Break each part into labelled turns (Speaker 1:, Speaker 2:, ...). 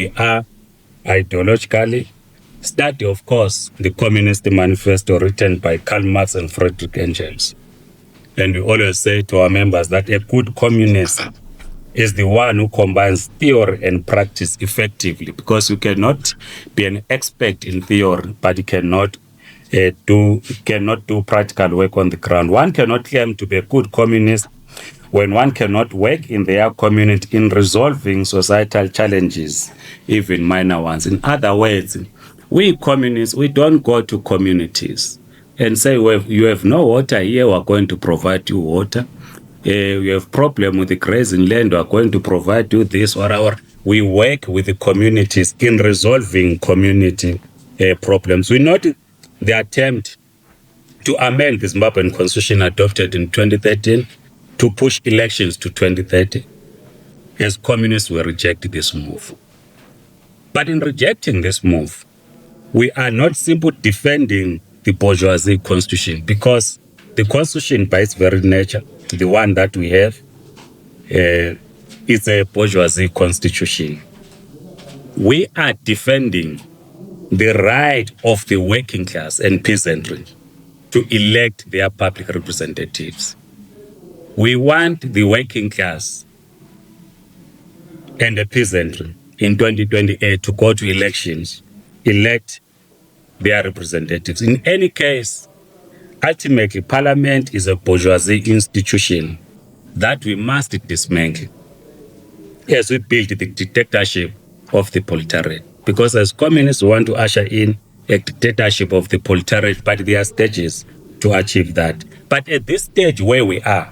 Speaker 1: we are ideologically. Study, of course, the Communist Manifesto written by Karl Marx and Friedrich Engels. And we always say to our members that a good communist is the one who combines theory and practice effectively, because you cannot be an expert in theory, but you cannot do practical work on the ground. One cannot claim to be a good communist when one cannot work in their community in resolving societal challenges, even minor ones. In other words, we communists, we don't go to communities and say, well, you have no water here, we're going to provide you water. You have problem with the grazing land, we're going to provide you this, whatever. We work with the communities in resolving community problems. We noted the attempt to amend the Zimbabwean constitution adopted in 2013 to push elections to 2030. As communists, we reject this move. But in rejecting this move, we are not simply defending the bourgeoisie constitution, because the constitution by its very nature, the one that we have, is a bourgeoisie constitution. We are defending the right of the working class and peasantry to elect their public representatives. We want the working class and the peasantry in 2028 to go to elections, elect their representatives. In any case, ultimately, Parliament is a bourgeoisie institution that we must dismantle as we build the dictatorship of the proletariat. Because as communists, we want to usher in a dictatorship of the proletariat, but there are stages to achieve that. But at this stage where we are,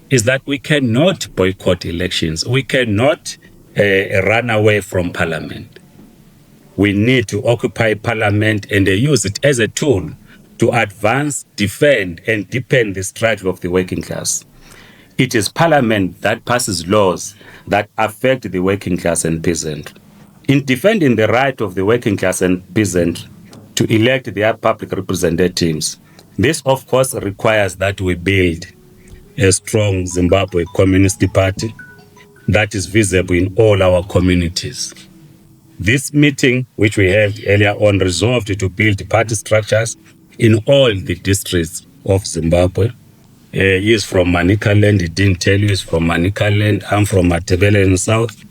Speaker 1: is that we cannot boycott elections. We cannot run away from Parliament. We need to occupy Parliament and use it as a tool to advance, defend, and deepen the struggle of the working class. It is Parliament that passes laws that affect the working class and peasant. In defending the right of the working class and peasant to elect their public representatives, this, of course, requires that we build a strong Zimbabwe Communist Party that is visible in all our communities. This meeting, which we held earlier on, resolved to build party structures in all the districts of Zimbabwe. He is from Manicaland, he didn't tell you he's from Manicaland. I'm from Matebele in the south.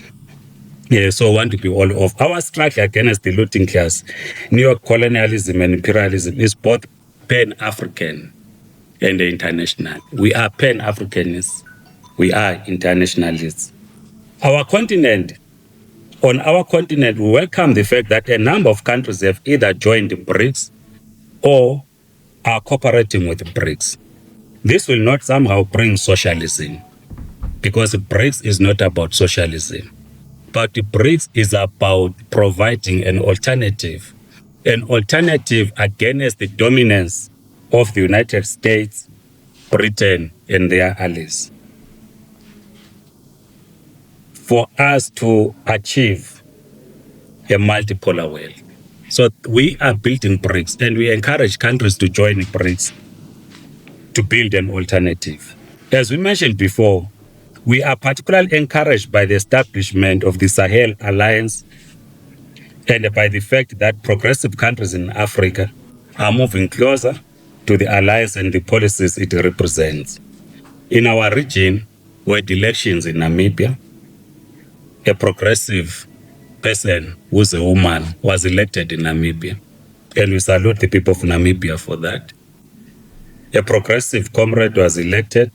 Speaker 1: So I want to be all of. Our struggle against the looting class, neo-colonialism and imperialism, is both pan-African and international. We are pan-Africanists. We are internationalists. On our continent, we welcome the fact that a number of countries have either joined the BRICS or are cooperating with the BRICS. This will not somehow bring socialism, because the BRICS is not about socialism, but the BRICS is about providing an alternative against the dominance of the United States, Britain, and their allies. For us to achieve a multipolar world. So we are building BRICS, and we encourage countries to join BRICS to build an alternative. As we mentioned before, we are particularly encouraged by the establishment of the Sahel Alliance and by the fact that progressive countries in Africa are moving closer to the alliance and the policies it represents. In our region, we had elections in Namibia. A progressive person who's a woman was elected in Namibia, and we salute the people of Namibia for that. A progressive comrade was elected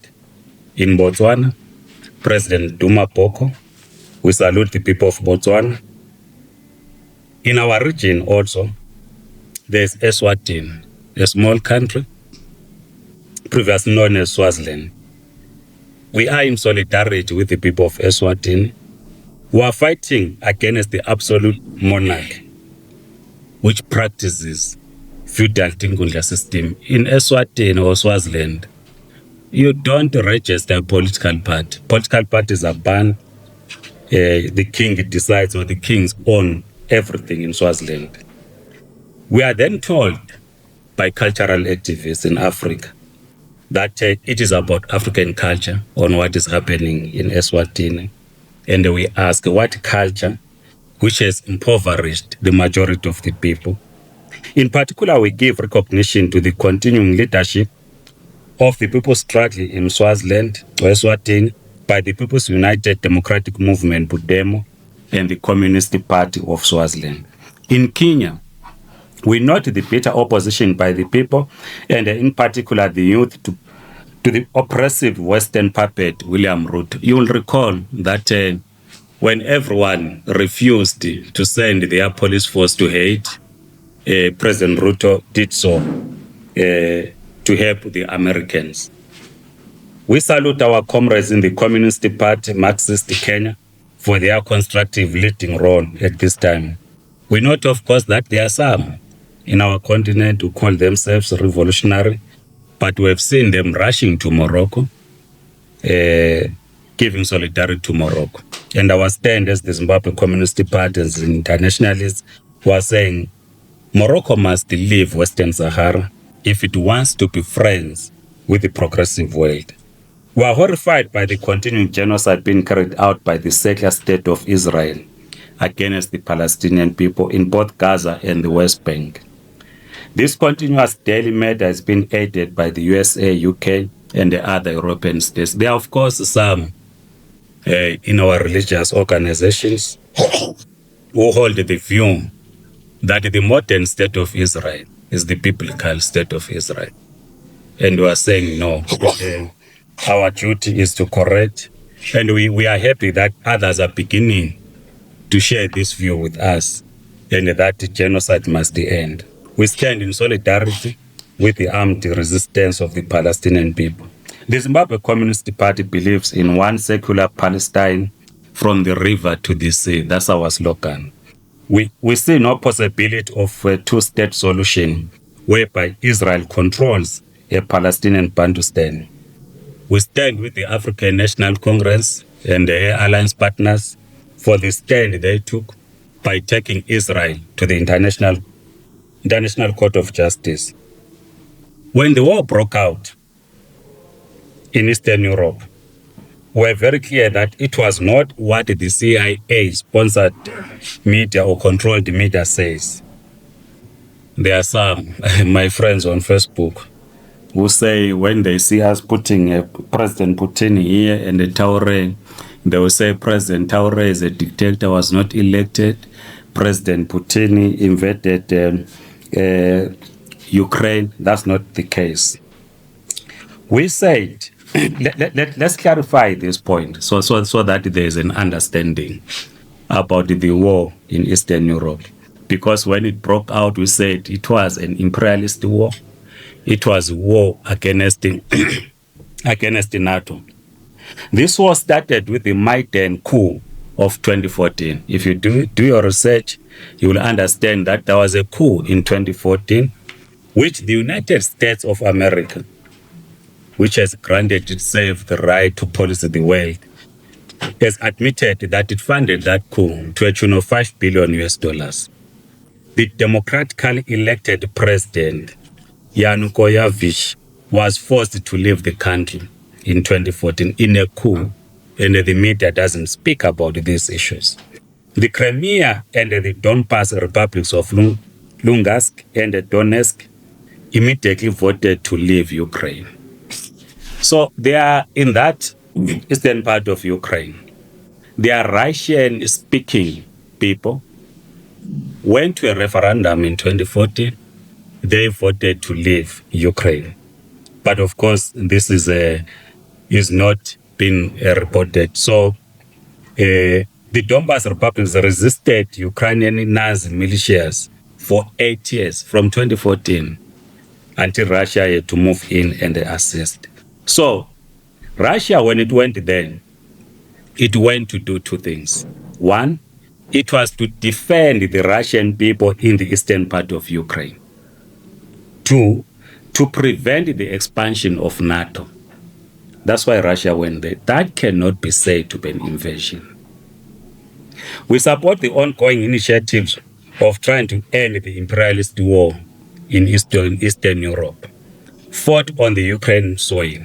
Speaker 1: in Botswana, President Duma Boko. We salute the people of Botswana. In our region also, there's Eswatini, a small country, previously known as Swaziland. We are in solidarity with the people of Eswatini, who are fighting against the absolute monarch, which practices feudal Tingundla system. In Eswatini or Swaziland, you don't register a political party. Political parties are banned. The king decides, or the kings own everything in Swaziland. We are then told by cultural activists in Africa that it is about African culture on what is happening in Eswatini. And we ask, what culture which has impoverished the majority of the people. In particular, we give recognition to the continuing leadership of the people's struggle in Swaziland, or Eswatini, by the People's United Democratic Movement, Budemo, and the Communist Party of Swaziland. In Kenya, we note the bitter opposition by the people, and in particular the youth, to the oppressive Western puppet, William Ruto. You will recall that when everyone refused to send their police force to Haiti, President Ruto did so to help the Americans. We salute our comrades in the Communist Party, Marxist Kenya, for their constructive leading role at this time. We note, of course, that there are some in our continent who call themselves revolutionary, but we have seen them rushing to Morocco, giving solidarity to Morocco. And our stand as the Zimbabwe Communist Party and internationalists were saying Morocco must leave Western Sahara if it wants to be friends with the progressive world. We are horrified by the continuing genocide being carried out by the secular state of Israel against the Palestinian people in both Gaza and the West Bank. This continuous daily murder has been aided by the USA, UK, and the other European states. There are, of course, some in our religious organizations who hold the view that the modern state of Israel is the biblical state of Israel. And we are saying no. Our duty is to correct, and we are happy that others are beginning to share this view with us, and that genocide must end. We stand in solidarity with the armed resistance of the Palestinian people. The Zimbabwe Communist Party believes in one secular Palestine from the river to the sea. That's our slogan. We see no possibility of a two-state solution whereby Israel controls a Palestinian Bantustan. We stand with the African National Congress and their alliance partners for the stand they took by taking Israel to the International Court of Justice. When the war broke out in Eastern Europe, we were very clear that it was not what the CIA-sponsored media or controlled media says. There are some, my friends on Facebook, who say when they see us putting President Putin here and the Traoré, they will say President Traoré is a dictator, was not elected. President Putin invaded Ukraine. That's not the case. We said, let's clarify this point so that there is an understanding about the war in Eastern Europe. Because when it broke out, we said it was an imperialist war. It was a war against against NATO. This war started with the Maidan coup of 2014. If you do your research, you will understand that there was a coup in 2014, which the United States of America, which has granted itself the right to police the world, has admitted that it funded that coup to a tune of $5 billion. The democratically elected president, Yanukovych, was forced to leave the country in 2014 in a coup, and the media doesn't speak about these issues. The Crimea and the Donbas republics of Lugansk and Donetsk immediately voted to leave Ukraine. So they are in that eastern part of Ukraine. They are Russian-speaking people. Went to a referendum in 2014. They voted to leave Ukraine. But of course, this is not been reported. So the Donbas republics resisted Ukrainian Nazi militias for 8 years, from 2014 until Russia had to move in and assist. So Russia, when it went then, it went to do two things. One, it was to defend the Russian people in the eastern part of Ukraine. Two, to prevent the expansion of NATO. That's why Russia went there. That cannot be said to be an invasion. We support the ongoing initiatives of trying to end the imperialist war in Eastern Europe, fought on the Ukraine soil.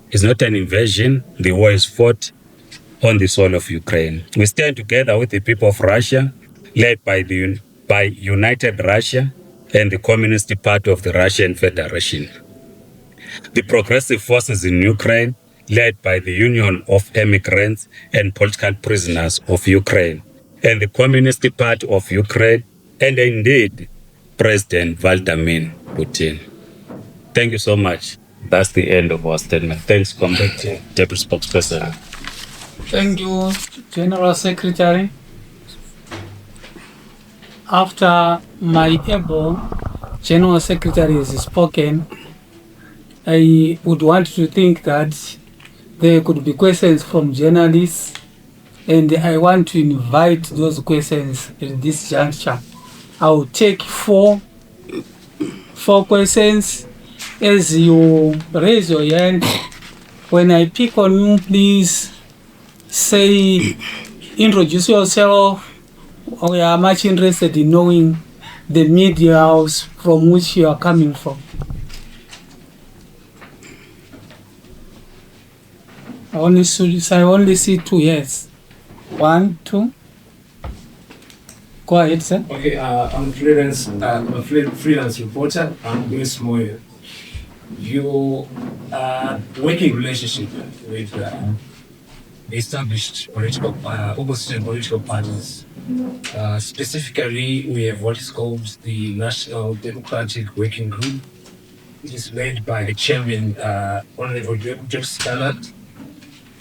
Speaker 1: It's not an invasion. The war is fought on the soil of Ukraine. We stand together with the people of Russia, led by United Russia and the Communist Party of the Russian Federation. The progressive forces in Ukraine, led by the Union of Immigrants and Political Prisoners of Ukraine, and the Communist Party of Ukraine, and indeed, President Vladimir Putin. Thank you so much. That's the end of our statement. Thanks, Comrade Deputy Spokesperson.
Speaker 2: Thank you, General Secretary. After my able General Secretary has spoken, I would want to think that there could be questions from journalists, and I want to invite those questions at this juncture. I will take four questions. As you raise your hand, when I pick on you, please say, introduce yourself. We are much interested in knowing the media house from which you are coming from. I only see 2 yes. 1, 2. Go ahead, sir.
Speaker 3: Okay, I'm a freelance reporter. I'm Grace Moyo. You working relationship with established opposition political parties. Specifically, we have what is called the National Democratic Working Group. It is led by the chairman, Honorable Joseph Stallard.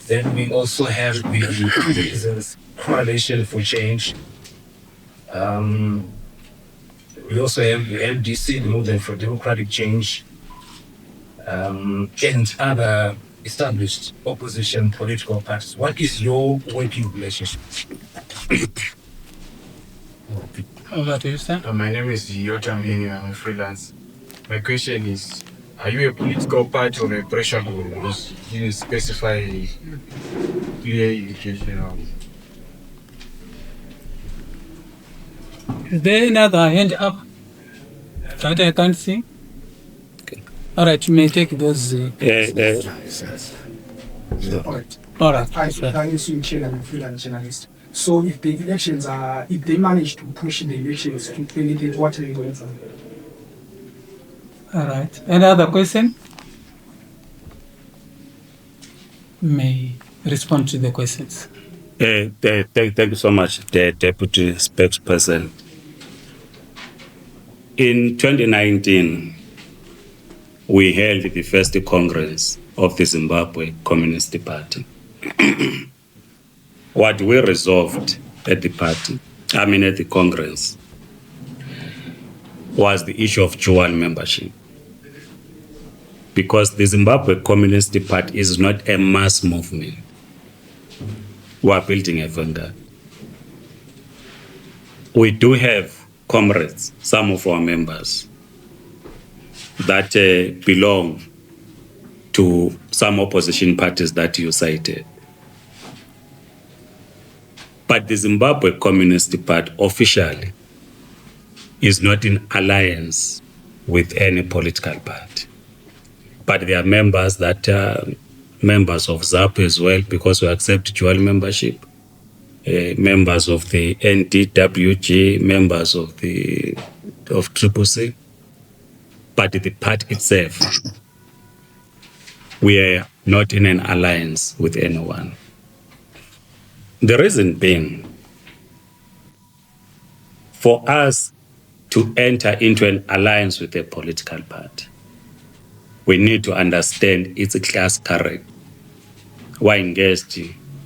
Speaker 3: Then we also have the Citizens Coalition for Change. We also have the MDC, the Movement for Democratic Change, and other established opposition political parties. What is your working relationship?
Speaker 2: Over to you, sir.
Speaker 4: My name is Yotam Hini. I'm a freelance. My question is, are you a political party or a pressure group? You specify clear indication of.
Speaker 2: Is there another hand up that I can't see?
Speaker 1: Okay.
Speaker 2: All right, you may take those.
Speaker 5: All right.
Speaker 2: All right.
Speaker 5: I'm a freelance journalist. So if the elections if they manage to push the elections to 2020, what are you going to do?
Speaker 2: All right. Any other question? May respond to the questions.
Speaker 1: Thank you so much, the Deputy Spokesperson. In 2019, we held the first Congress of the Zimbabwe Communist Party. What we resolved at the Congress, was the issue of dual membership. Because the Zimbabwe Communist Party is not a mass movement. We are building a vanguard. We do have comrades, some of our members, that belong to some opposition parties that you cited. But the Zimbabwe Communist Party officially is not in alliance with any political party. But there are members that are members of ZAP as well, because we accept dual membership. Members of the NDWG, members of CCC. But the party itself, we are not in an alliance with anyone. The reason being, for us to enter into an alliance with a political party, we need to understand its class character. We're engaged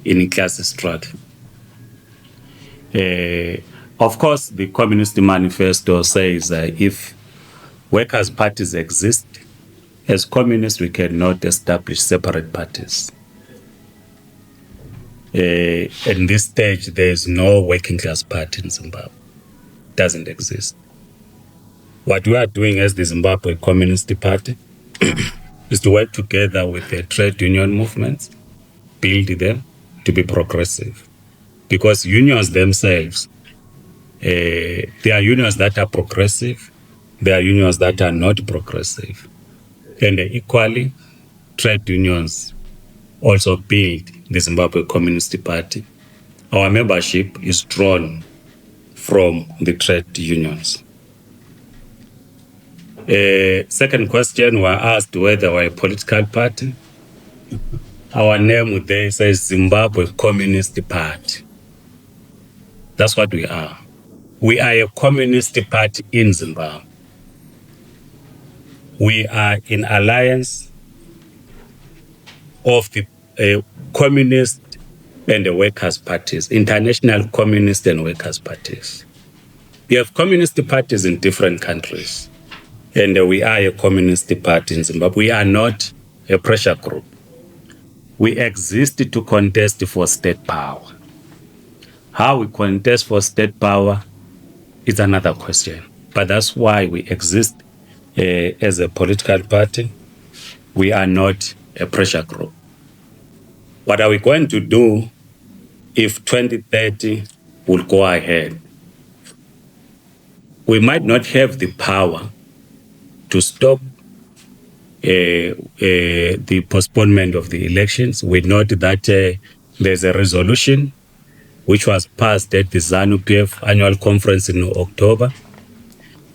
Speaker 1: in class struggle. Of course, the Communist Manifesto says if workers' parties exist, as communists we cannot establish separate parties. At this stage, there is no working class party in Zimbabwe. It doesn't exist. What we are doing as the Zimbabwe Communist Party is to work together with the trade union movements, build them to be progressive. Because unions themselves, there are unions that are progressive, there are unions that are not progressive. And equally, trade unions also build the Zimbabwe Communist Party. Our membership is drawn from the trade unions. Second question, we asked whether we're a political party. Our name there says Zimbabwe Communist Party. That's what we are. We are a communist party in Zimbabwe. We are in alliance of the communist and the workers' parties, international communist and workers' parties. We have communist parties in different countries, and we are a communist party in Zimbabwe. We are not a pressure group. We exist to contest for state power. How we contest for state power is another question, but that's why we exist as a political party. We are not a pressure group. What are we going to do if 2030 will go ahead? We might not have the power to stop the postponement of the elections. We note that there's a resolution which was passed at the ZANU-PF annual conference in October.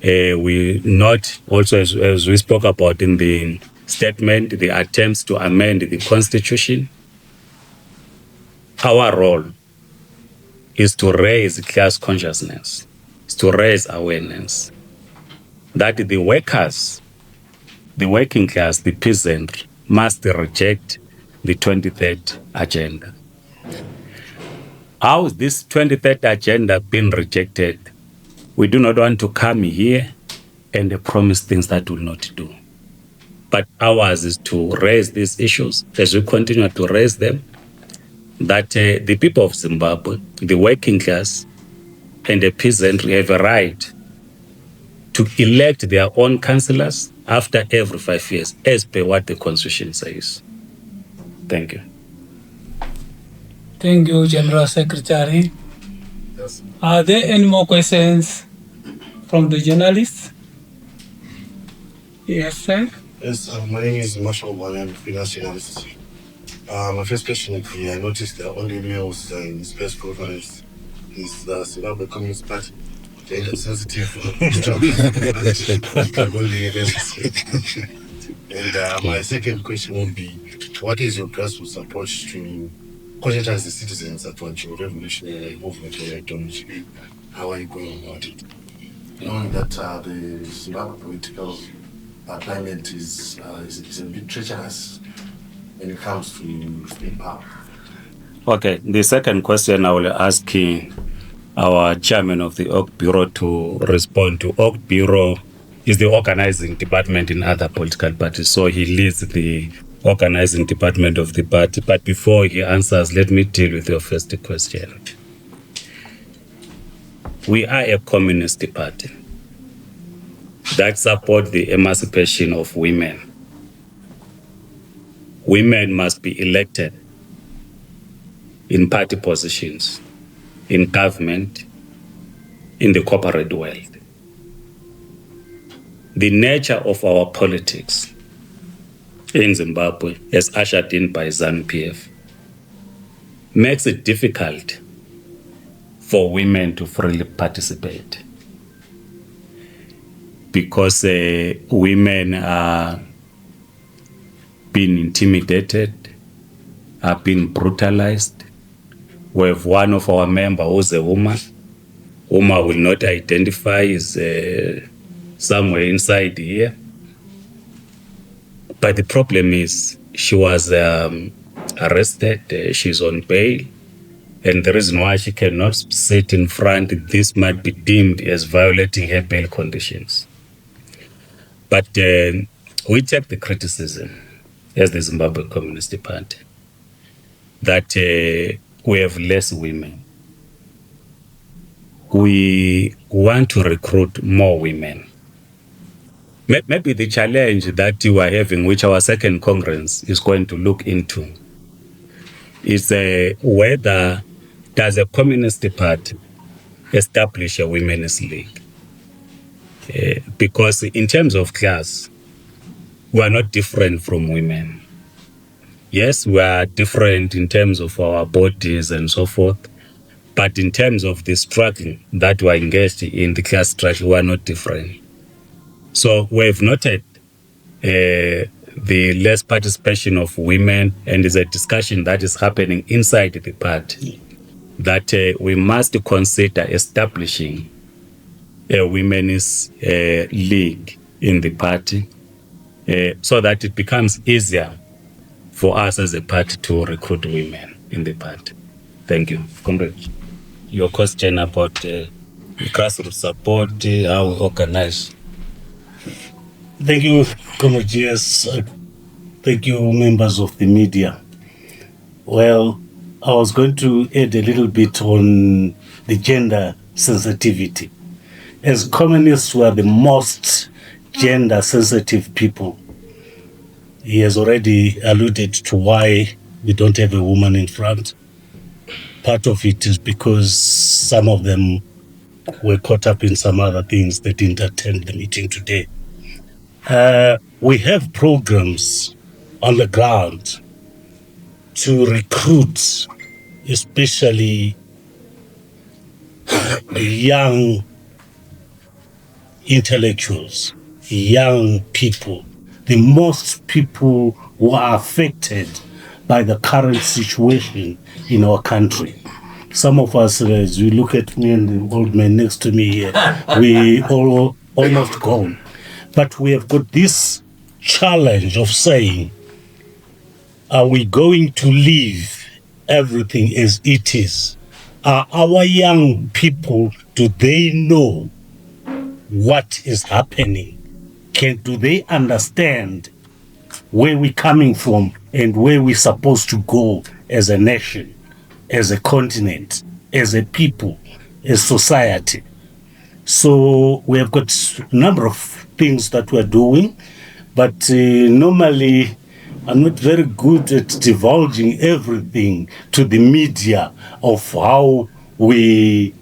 Speaker 1: We note also, as we spoke about in the statement, the attempts to amend the constitution. Our role is to raise class consciousness, is to raise awareness that the workers, the working class, the peasant must reject the 23rd agenda. How is this 23rd agenda been rejected? We do not want to come here and promise things that will not do. But ours is to raise these issues as we continue to raise them, that the people of Zimbabwe, the working class and the peasant have a right to elect their own councillors after every 5 years, as per what the Constitution says. Thank you.
Speaker 2: Thank you, General Secretary.
Speaker 4: Yes.
Speaker 2: Are there any more questions from the journalists? Yes, sir.
Speaker 6: Yes, my name is Marshall Wale, I'm a freelance journalist. My first question is, I noticed that only males in this press conference is the Zimbabwe Communist Party. They're sensitive And my second question would be, what is your grassroots approach to conscientize the citizens about your revolutionary movement or ideology? How are you going about it? Knowing that the Zimbabwe political climate is a bit treacherous when it comes to state power.
Speaker 1: Okay, the second question I will ask our chairman of the Org Bureau to respond to. Org Bureau is the organizing department in other political parties, so he leads the organizing department of the party. But before he answers, let me deal with your first question. We are a communist party that supports the emancipation of women. Women must be elected in party positions, in government, in the corporate world. The nature of our politics in Zimbabwe, as ushered in by ZANU-PF, makes it difficult for women to freely participate, because women are being intimidated, are being brutalized. We have one of our members who's a woman, whom I will not identify, is somewhere inside here. But the problem is she was arrested, she's on bail, and the reason why she cannot sit in front, this might be deemed as violating her bail conditions. But we take the criticism as the Zimbabwe Communist Party that we have less women. We want to recruit more women. Maybe the challenge that you are having, which our second Congress is going to look into, is whether does a Communist Party establish a women's league? Because in terms of class, we are not different from women. Yes, we are different in terms of our bodies and so forth, but in terms of the struggle that we are engaged in, the class struggle, we are not different. So we've noted the less participation of women, and is a discussion that is happening inside the party, that we must consider establishing a women's league in the party, so that it becomes easier for us as a party to recruit women in the party. Thank you. Comrade, your question about grassroots support, how we organize.
Speaker 7: Thank you, Comrade. Yes, thank you, members of the media. Well, I was going to add a little bit on the gender sensitivity. As communists, we are the most gender sensitive people. He has already alluded to why we don't have a woman in front. Part of it is because some of them were caught up in some other things. They didn't attend the meeting today. We have programs on the ground to recruit, especially young intellectuals, young people, the most people who are affected by the current situation in our country. Some of us, as you look at me and the old man next to me here, we all almost gone. But we have got this challenge of saying, are we going to leave everything as it is? Are our young people, do they know what is happening? Do they understand where we're coming from and where we're supposed to go as a nation, as a continent, as a people, as society? So we have got a number of things that we're doing, but normally I'm not very good at divulging everything to the media of how we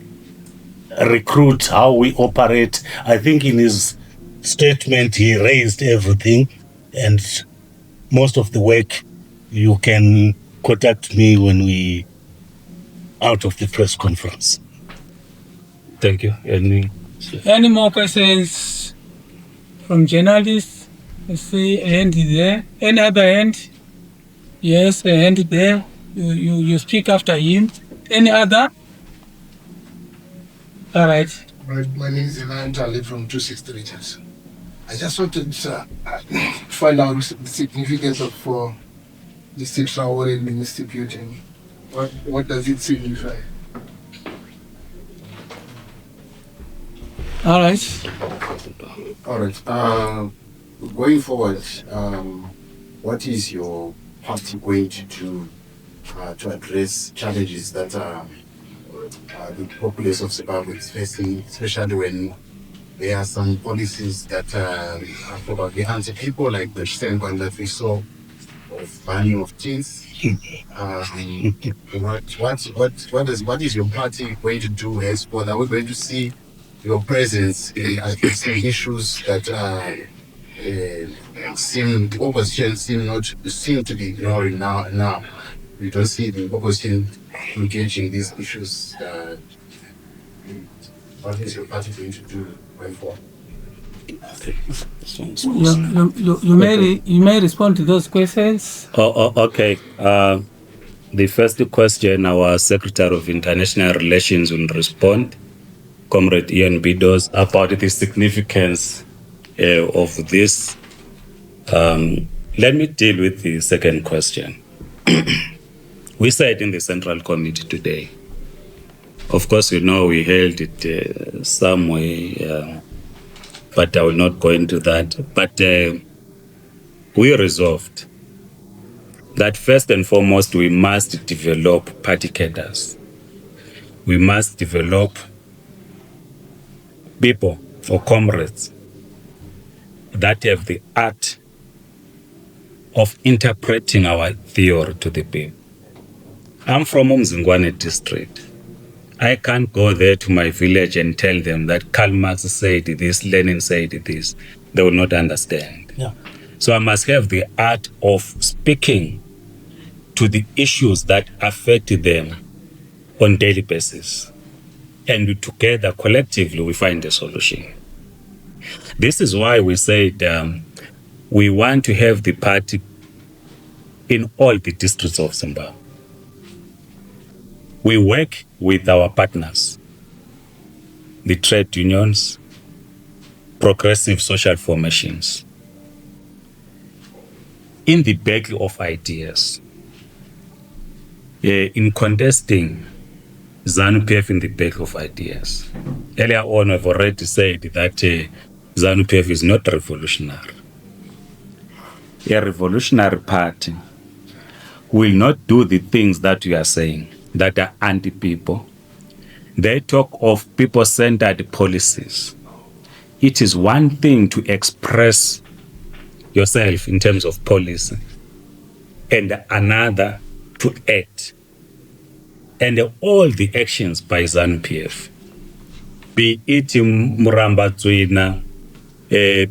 Speaker 7: recruit, how we operate. I think in his statement he raised everything, and most of the work you can contact me when we out of the press conference.
Speaker 1: Thank you.
Speaker 2: Any more questions from journalists? I see a hand there. Any other hand? Yes, a hand there. You speak after him. Any other? All right.
Speaker 8: My name is Elan Tali from 263 Church. I just wanted to find out the significance of the Electoral instituting. What does it signify?
Speaker 2: All right.
Speaker 9: All right. Going forward, what is your party going to do to address challenges that the populace of Zimbabwe is facing, especially when there are some policies that are probably anti-people, like the recent one that we saw of banning of teens? What is your party going to do henceforth? Are we going to see your presence addressing issues that the opposition seem to be ignoring now? We don't see the opposition engaging these issues. What is your party going to do going forward?
Speaker 2: You may respond to those questions.
Speaker 1: Okay. The first question, our Secretary of International Relations will respond, Comrade Ian Bidos, about the significance of this. Let me deal with the second question. We said in the Central Committee today, of course, we held it somewhere, but I will not go into that. But we resolved that first and foremost, we must develop party cadres. We must develop people or comrades that have the art of interpreting our theory to the people. I'm from Mnangagwa district. I can't go there to my village and tell them that Karl Marx said this, Lenin said this. They will not understand.
Speaker 7: Yeah.
Speaker 1: So I must have the art of speaking to the issues that affect them on daily basis. And together, collectively, we find a solution. This is why we said we want to have the party in all the districts of Zimbabwe. We work with our partners, the trade unions, progressive social formations, in the battle of ideas, in contesting ZANU-PF in the battle of ideas. Earlier on, I've already said that ZANU-PF is not revolutionary. A revolutionary party will not do the things that you are saying that are anti-people. They talk of people-centered policies. It is one thing to express yourself in terms of policy and another to act. And all the actions by ZANU-PF, be it Muramba Tswina,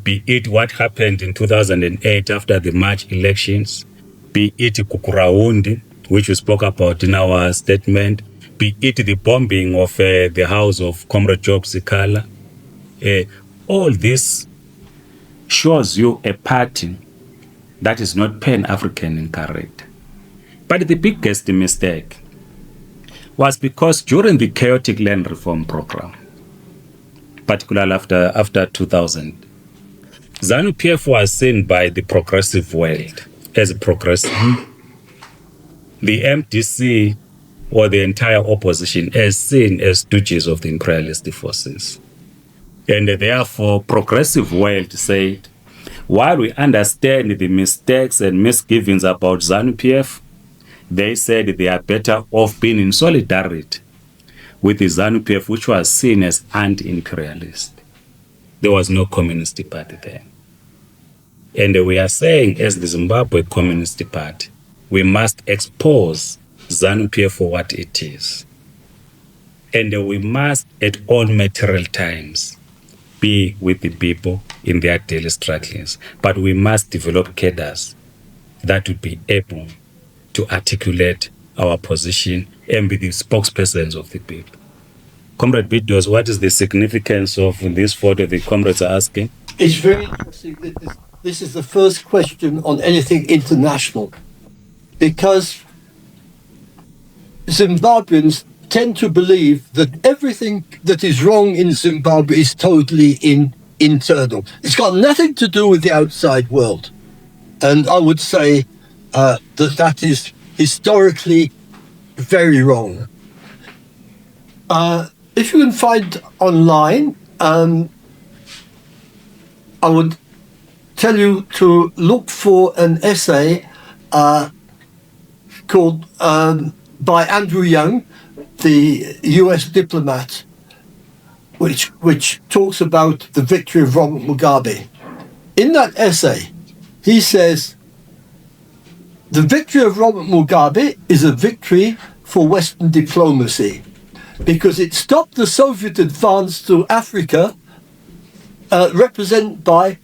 Speaker 1: be it what happened in 2008 after the March elections, be it Kukuraundi, which we spoke about in our statement, be it the bombing of the house of Comrade Job Sikala. All this shows you a party that is not Pan-African in character. But the biggest mistake was because during the chaotic land reform program, particularly after 2000, ZANU-PF was seen by the progressive world as progressive. The MDC or the entire opposition as seen as stooges of the imperialist forces. And therefore, progressive world said, while we understand the mistakes and misgivings about ZANU-PF, they said they are better off being in solidarity with the ZANU-PF, which was seen as anti-imperialist. There was no communist party there. And we are saying, as the Zimbabwe Communist Party, we must expose ZANU-PF for what it is. And we must, at all material times, be with the people in their daily strugglings. But we must develop cadres that would be able to articulate our position and be the spokespersons of the people. Comrade Bidos, what is the significance of this photo the comrades are asking?
Speaker 10: It's very interesting that this is the first question on anything international, because Zimbabweans tend to believe that everything that is wrong in Zimbabwe is totally internal. It's got nothing to do with the outside world. And I would say that is historically very wrong. If you can find online, I would tell you to look for an essay called by Andrew Young, the US diplomat, which talks about the victory of Robert Mugabe. In that essay, he says, the victory of Robert Mugabe is a victory for Western diplomacy because it stopped the Soviet advance to Africa, represented by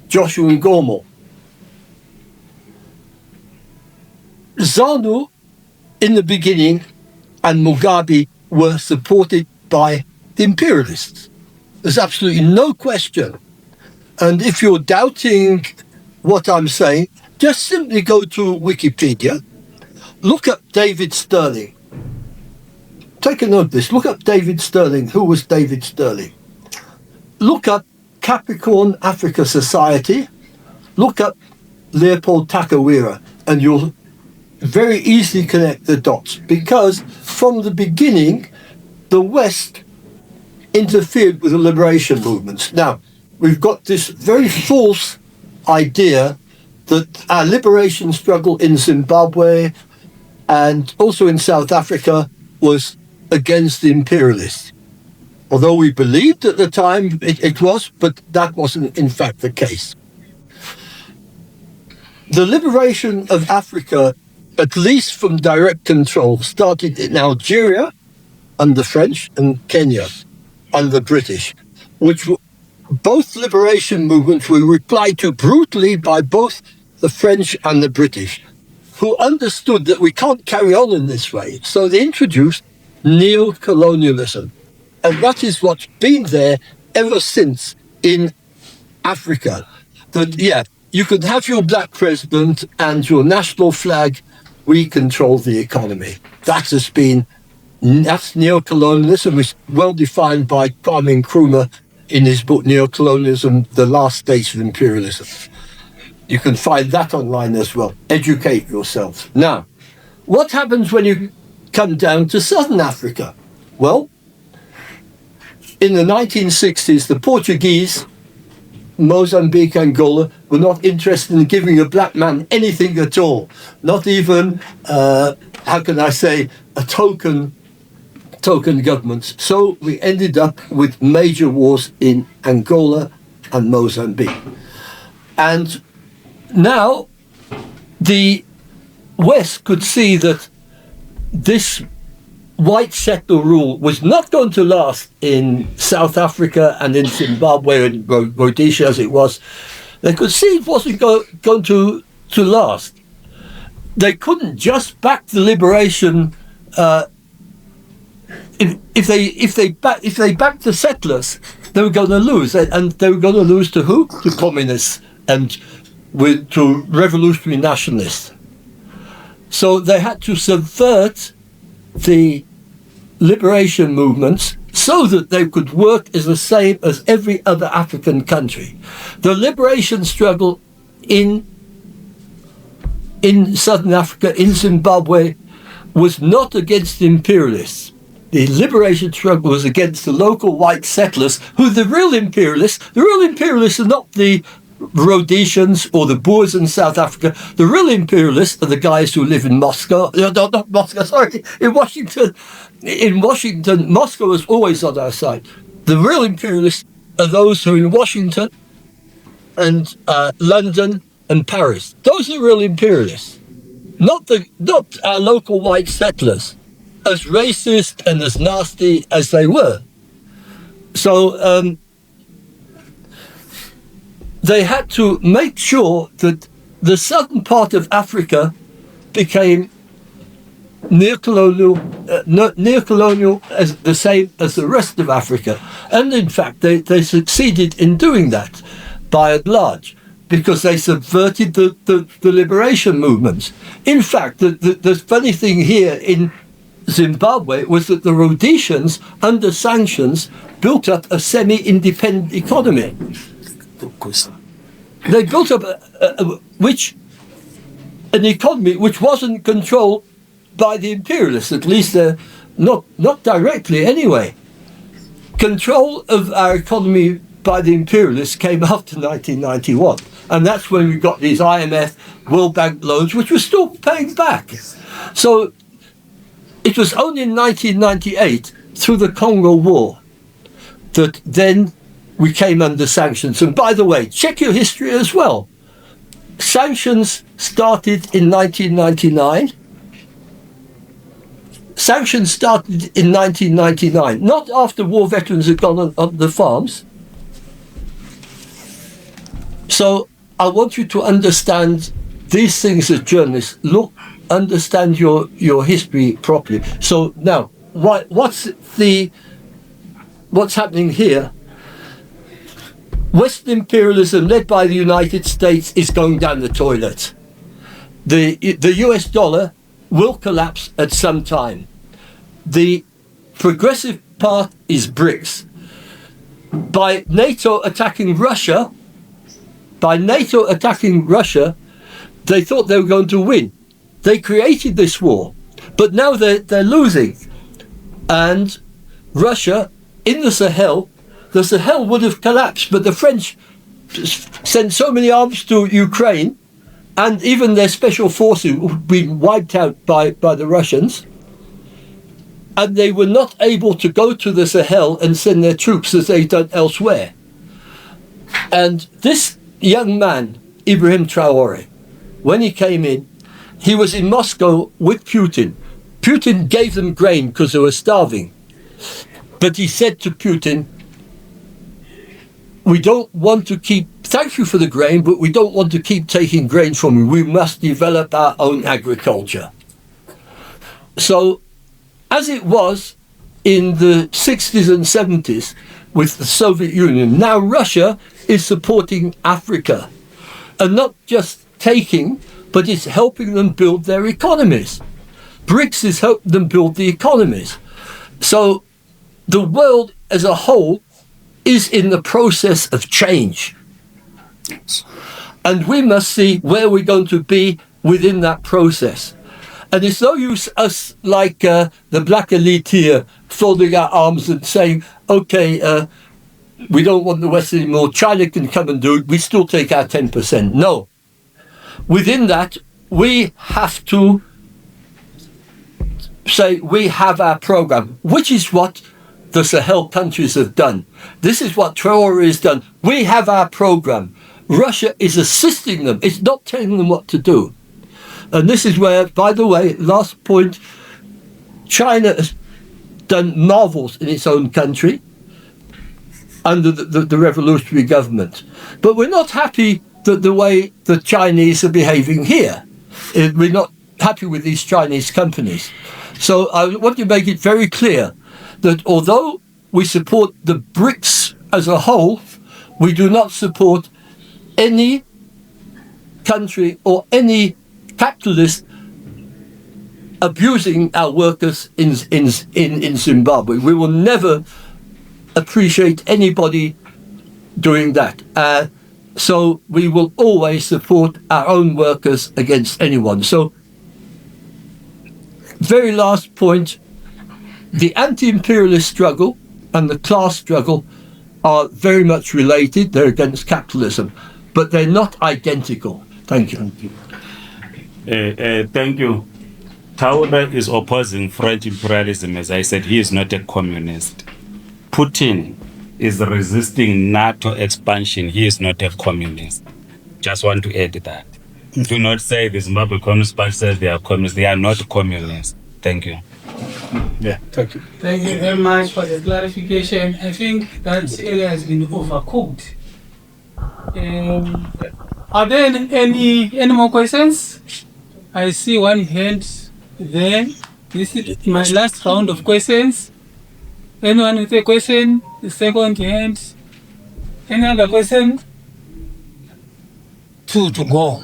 Speaker 10: Joshua Nkomo. ZANU, in the beginning, and Mugabe were supported by the imperialists. There's absolutely no question. And if you're doubting what I'm saying, just simply go to Wikipedia, look up David Sterling. Take a note of this. Look up David Sterling. Who was David Sterling? Look up Capricorn Africa Society. Look up Leopold Takawira, and you'll very easily connect the dots, because from the beginning, the West interfered with the liberation movements. Now, we've got this very false idea that our liberation struggle in Zimbabwe and also in South Africa was against the imperialists. Although we believed at the time it was, but that wasn't in fact the case. The liberation of Africa, at least from direct control, started in Algeria under French and Kenya under the British, which were both liberation movements were replied to brutally by both the French and the British. who understood that we can't carry on in this way. So they introduced neo-colonialism. And that is what's been there ever since in Africa. That, yeah, you can have your black president and your national flag. We control the economy. That's neo-colonialism, which is well defined by Kwame Nkrumah in his book Neo-Colonialism, The Last Stage of Imperialism. You can find that online as well. Educate yourself. Now, what happens when you come down to Southern Africa? Well, in the 1960s, the Portuguese, Mozambique, Angola, were not interested in giving a black man anything at all. Not even, how can I say, a token government. So we ended up with major wars in Angola and Mozambique. And now the West could see that this white settler rule was not going to last in South Africa and in Zimbabwe and Rhodesia as it was. They could see it wasn't going to last. They couldn't just back the liberation. If they backed the settlers, they were going to lose, and they were going to lose to who? To communists and to revolutionary nationalists. So they had to subvert the liberation movements so that they could work as the same as every other African country. The liberation struggle in Southern Africa, in Zimbabwe, was not against the imperialists. The liberation struggle was against the local white settlers, who the real imperialists are not the Rhodesians or the Boers in South Africa. The real imperialists are the guys who live in Moscow. Not Moscow, sorry, in Washington. In Washington, Moscow is always on our side. The real imperialists are those who are in Washington and London and Paris. Those are the real imperialists, not our local white settlers, as racist and as nasty as they were. So they had to make sure that the southern part of Africa became neocolonial as the same as the rest of Africa. And in fact, they succeeded in doing that by and large, because they subverted the liberation movements. In fact, the funny thing here in Zimbabwe was that the Rhodesians, under sanctions, built up a semi-independent economy. They built up an economy which wasn't controlled by the imperialists, at least not directly anyway. Control of our economy by the imperialists came after 1991, and that's when we got these IMF, World Bank loans, which were still paying back. So it was only in 1998, through the Congo War, that then we came under sanctions. And by the way, check your history as well. Sanctions started in 1999. Sanctions started in 1999, not after war veterans had gone on the farms. So I want you to understand these things as journalists. Look, understand your history properly. So now, what's happening here? Western imperialism, led by the United States, is going down the toilet. The US dollar will collapse at some time. The progressive path is BRICS. By NATO attacking Russia, they thought they were going to win. They created this war, but now they're losing. And Russia, in the Sahel would have collapsed, but the French sent so many arms to Ukraine, and even their special forces would be wiped out by the Russians, and they were not able to go to the Sahel and send their troops as they'd done elsewhere. And this young man, Ibrahim Traore, when he came in, he was in Moscow with Putin. Putin gave them grain because they were starving. But he said to Putin, we don't want to keep, thank you for the grain, but we don't want to keep taking grain from you. We must develop our own agriculture. So, as it was in the 60s and 70s with the Soviet Union, now Russia is supporting Africa. And not just taking, but it's helping them build their economies. BRICS is helping them build the economies. So the world as a whole is in the process of change. And we must see where we're going to be within that process. And it's no use us like the black elite here folding our arms and saying, okay, we don't want the West anymore, China can come and do it, we still take our 10%. No. Within that, we have to say we have our program, which is what the Sahel countries have done. This is what Traore has done. We have our program. Russia is assisting them. It's not telling them what to do. And this is where, by the way, last point, China has done marvels in its own country under the revolutionary government. But we're not happy that the way the Chinese are behaving here. We're not happy with these Chinese companies. So I want to make it very clear that although we support the BRICS as a whole, we do not support any country or any capitalist abusing our workers in Zimbabwe. We will never appreciate anybody doing that. So we will always support our own workers against anyone. So, very last point, the anti-imperialist struggle and the class struggle are very much related. They're against capitalism, but they're not identical. Thank you.
Speaker 1: Thank you. Traore is opposing French imperialism. As I said, he is not a communist. Putin is resisting NATO expansion. He is not a communist. Just want to add that. Do not say the Zimbabwe Communist Party says they are communists. They are not communists. Thank you.
Speaker 10: Yeah, thank you.
Speaker 2: Thank you very much for the clarification. I think that area has been overcooked. Are there any more questions? I see one hand there. This is my last round of questions. Anyone with a question? The second hand. Any other question? Two to go.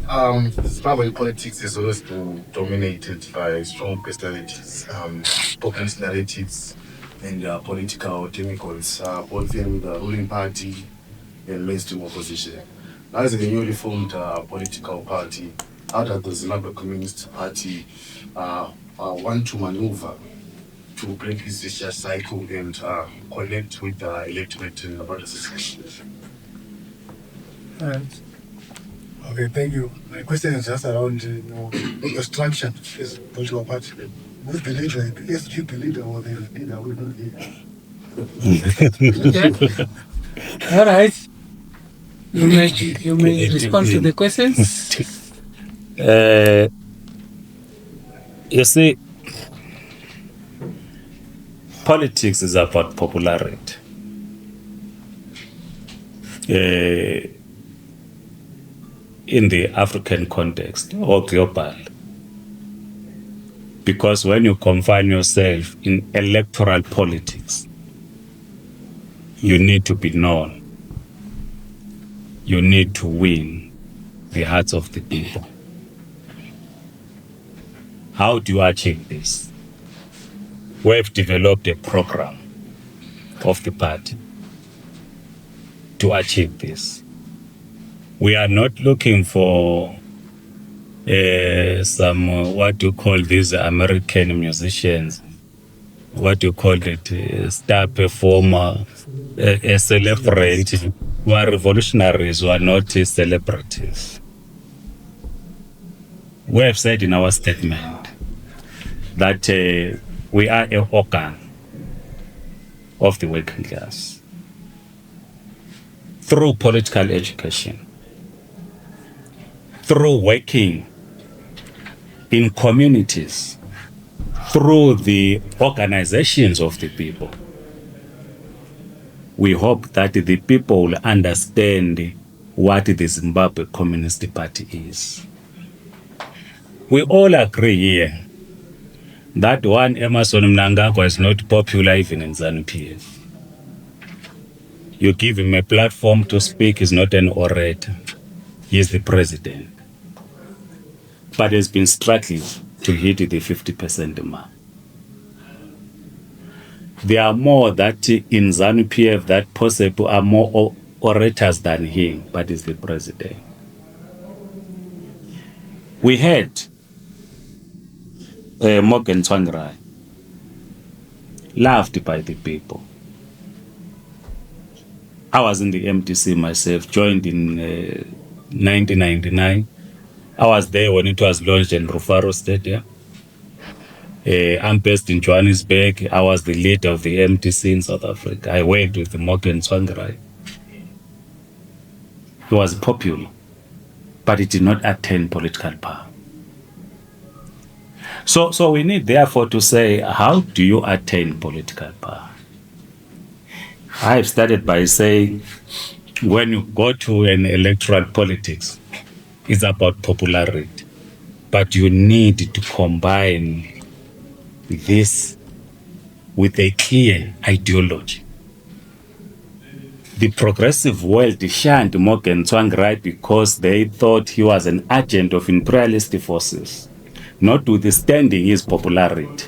Speaker 6: Zimbabwean politics is always been dominated by strong personalities, populist narratives, and political demigods, both in the ruling party and mainstream opposition. As a newly formed political party, how does the Zimbabwe Communist Party want to maneuver to break this vicious cycle and connect with the electorate and the broader society?
Speaker 8: Right. Okay, thank you. My question is just around the structure as a political party. Who's the leader? Is you the leader or the leader? Who is the leader?
Speaker 2: All right. You may respond to the questions.
Speaker 1: You see, politics is about popularity. In the African context or global. Because when you confine yourself in electoral politics, you need to be known. You need to win the hearts of the people. How do you achieve this? We've developed a program of the party to achieve this. We are not looking for some, what do you call these American musicians, what do you call it, star performer, a celebrity. We are revolutionaries, we are not celebrities. We have said in our statement that we are an organ of the working class through political education, through working in communities, through the organizations of the people. we hope that the people will understand what the Zimbabwe Communist Party is. We all agree here that one Emerson Mnangagwa is not popular even in ZANU-PF. You give him a platform to speak, he's not an orator. He is the president. But has been struggling to hit the 50% mark. There are more that in ZANU-PF that possible are more orators than him, but he's the president. We had Morgan Tsvangirai, loved by the people. I was in the MTC myself, joined in 1999. I was there when it was launched in Rufaro Stadium. I'm based in Johannesburg. I was the leader of the MTC in South Africa. I worked with Morgan Tsvangirai. He was popular, but he did not attain political power. So we need therefore to say, how do you attain political power? I've started by saying, when you go to an electoral politics, it's about popularity. But you need to combine this with a clear ideology. The progressive world shunned Morgan Tsvangirai because they thought he was an agent of imperialist forces, notwithstanding his popularity.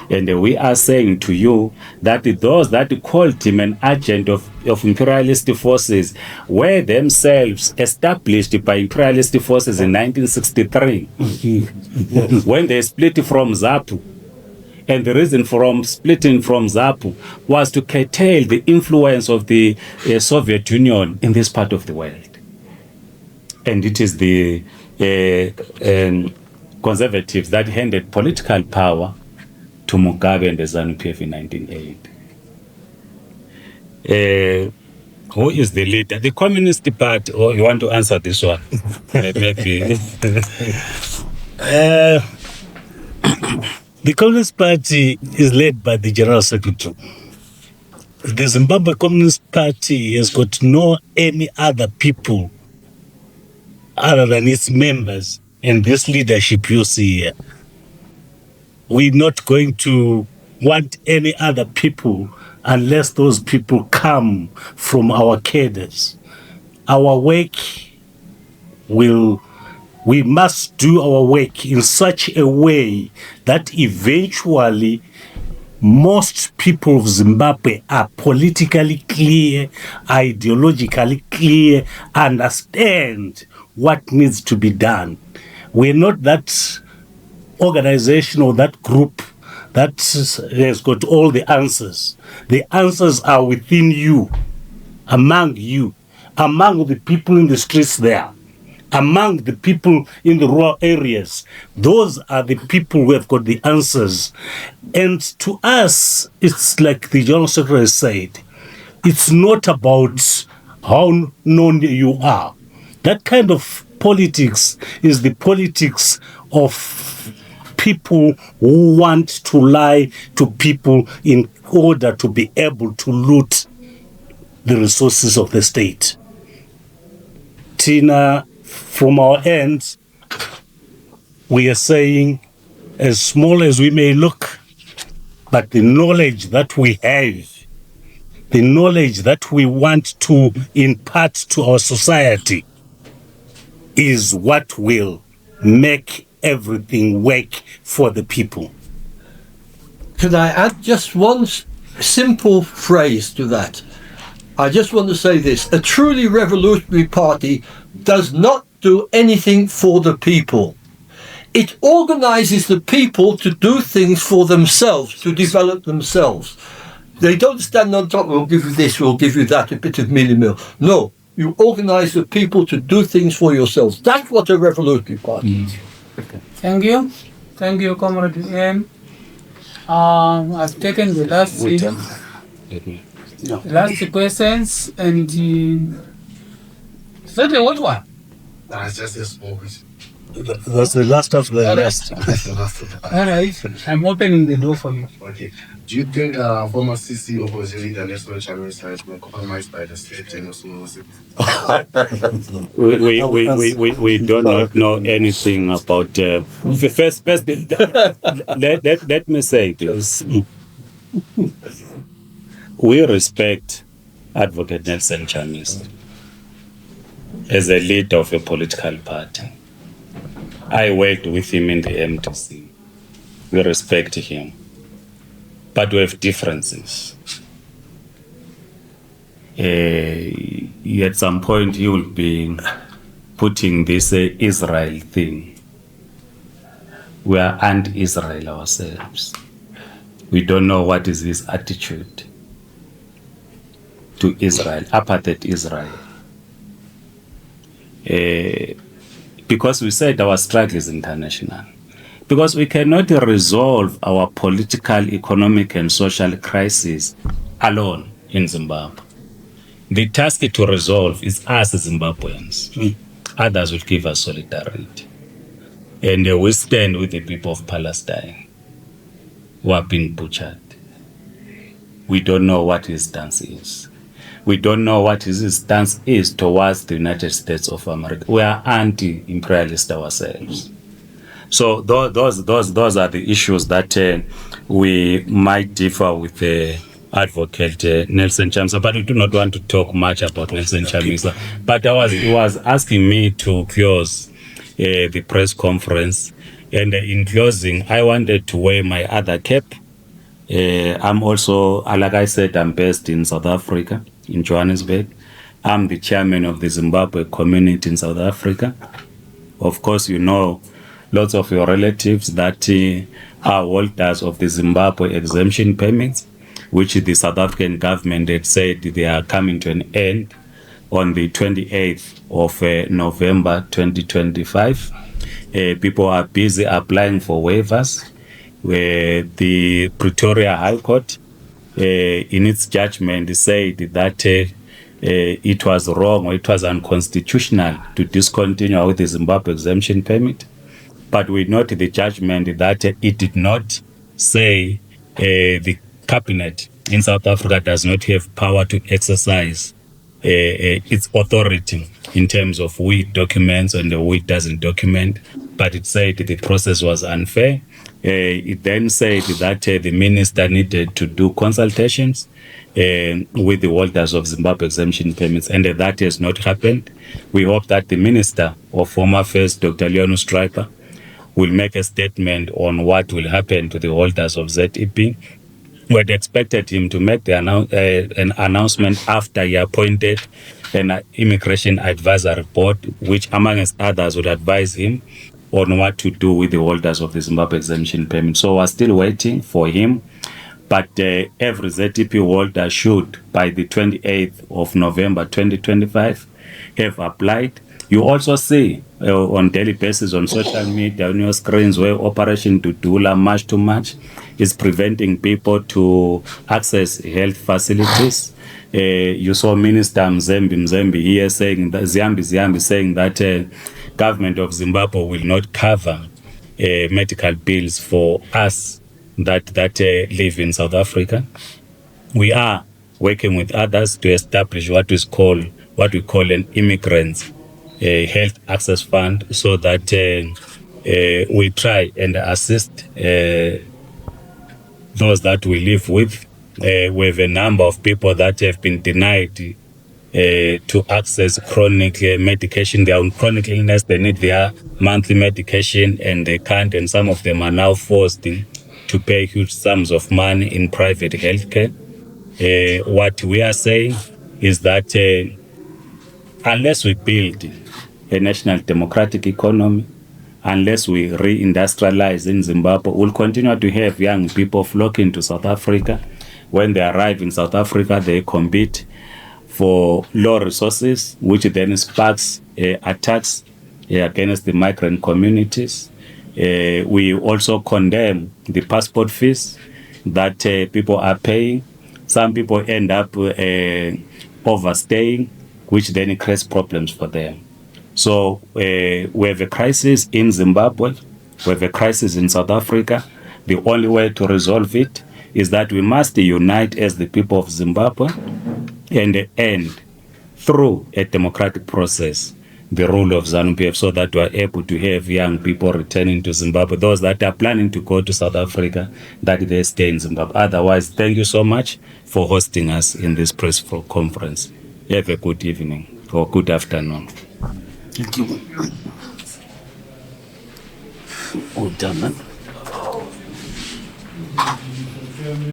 Speaker 1: And we are saying to you that those that called him an agent of imperialist forces were themselves established by imperialist forces in 1963 when they split from ZAPU. And the reason for splitting from ZAPU was to curtail the influence of the Soviet Union in this part of the world. And it is the conservatives that handed political power to Mugabe and the ZANU-PF in 1980. Who is the leader? The Communist Party. Oh, you want to answer this one? Maybe.
Speaker 7: The Communist Party is led by the General Secretary. The Zimbabwe Communist Party has got no any other people other than its members and this leadership you see here. We're not going to want any other people unless those people come from our cadres. Our work we must do our work in such a way that eventually most people of Zimbabwe are politically clear, ideologically clear, understand what needs to be done. We're not that organization or that group that has got all the answers. The answers are within you, among the people in the streets there, among the people in the rural areas. Those are the people who have got the answers. And to us, it's like the General Secretary said, it's not about how known you are. That kind of politics is the politics of people who want to lie to people in order to be able to loot the resources of the state. Tina, from our end, we are saying, as small as we may look, but the knowledge that we have, the knowledge that we want to impart to our society is what will make everything work for the people.
Speaker 10: Could I add just one simple phrase to that? I just want to say this. A truly revolutionary party does not do anything for the people. It organizes the people to do things for themselves, to develop themselves. They don't stand on top, we'll give you this, we'll give you that, a bit of meal. No, you organize the people to do things for yourselves. That's what a revolutionary party is.
Speaker 2: Thank you. Thank you, Comrade Ian. I've taken the last questions and is that the what one?
Speaker 6: That's just a small question.
Speaker 7: That's the last of the last.
Speaker 2: All right, I'm opening the door for you.
Speaker 6: Okay. Do you think former CC opposition leader National Champions has been compromised by the state and also
Speaker 1: We do not know anything about. First, let me say this. We respect Advocate Nelson Chamisa as a leader of a political party. I worked with him in the MTC. We respect him, but we have differences. At some point, he will be putting this Israel thing. We are anti-Israel ourselves. We don't know what is his attitude to Israel, apartheid Israel. Because we said our struggle is international. Because we cannot resolve our political, economic, and social crisis alone in Zimbabwe. The task to resolve is us Zimbabweans. Others will give us solidarity. And we stand with the people of Palestine who are being butchered. We don't know what his stance is. We don't know what his stance is towards the United States of America. We are anti-imperialist ourselves. So those are the issues that we might differ with Advocate Nelson Chamisa, but we do not want to talk much about Nelson Chamisa. But he was asking me to close the press conference, and in closing, I wanted to wear my other cap. I'm also, like I said, I'm based in South Africa, in Johannesburg. I'm the chairman of the Zimbabwe community in South Africa. Of course, you know lots of your relatives that are holders of the Zimbabwe exemption permits, which the South African government had said they are coming to an end on the 28th of November 2025. People are busy applying for waivers. Where the Pretoria High Court, in its judgment, said that it was wrong or it was unconstitutional to discontinue with the Zimbabwe exemption permit. But we note the judgment that it did not say the cabinet in South Africa does not have power to exercise its authority in terms of who it documents and who it doesn't document. But it said the process was unfair. It then said that the minister needed to do consultations with the holders of Zimbabwe exemption permits, and that has not happened. We hope that the Minister of Home Affairs, Dr. Leon Striper, will make a statement on what will happen to the holders of ZEP. We had expected him to make an announcement after he appointed an immigration advisory board, which, amongst others, would advise him on what to do with the holders of the Zimbabwe exemption permit. So we're still waiting for him. But every ZTP holder should, by the 28th of November 2025, have applied. You also see on daily basis on social media, on your screens, where Operation Dudula March to March is preventing people to access health facilities. You saw Minister Mzembe here saying that Ziambi saying that government of Zimbabwe will not cover medical bills for us that live in South Africa. We are working with others to establish what we call an immigrants health access fund, so that we try and assist those that we live with. We have a number of people that have been denied to access chronic medication. They are on chronic illness, they need their monthly medication and they can't, and some of them are now forced to pay huge sums of money in private healthcare. What we are saying is that unless we build a national democratic economy, unless we re-industrialize in Zimbabwe, we'll continue to have young people flocking to South Africa. When they arrive in South Africa, they compete for low resources, which then sparks attacks against the migrant communities. We also condemn the passport fees that people are paying. Some people end up overstaying, which then creates problems for them. So we have a crisis in Zimbabwe, we have a crisis in South Africa. The only way to resolve it is that we must unite as the people of Zimbabwe and end through a democratic process the rule of ZANU-PF, so that we are able to have young people returning to Zimbabwe, those that are planning to go to South Africa, that they stay in Zimbabwe. Otherwise, thank you so much for hosting us in this press conference. Have a good evening or good afternoon.
Speaker 7: Thank you. Well done, man.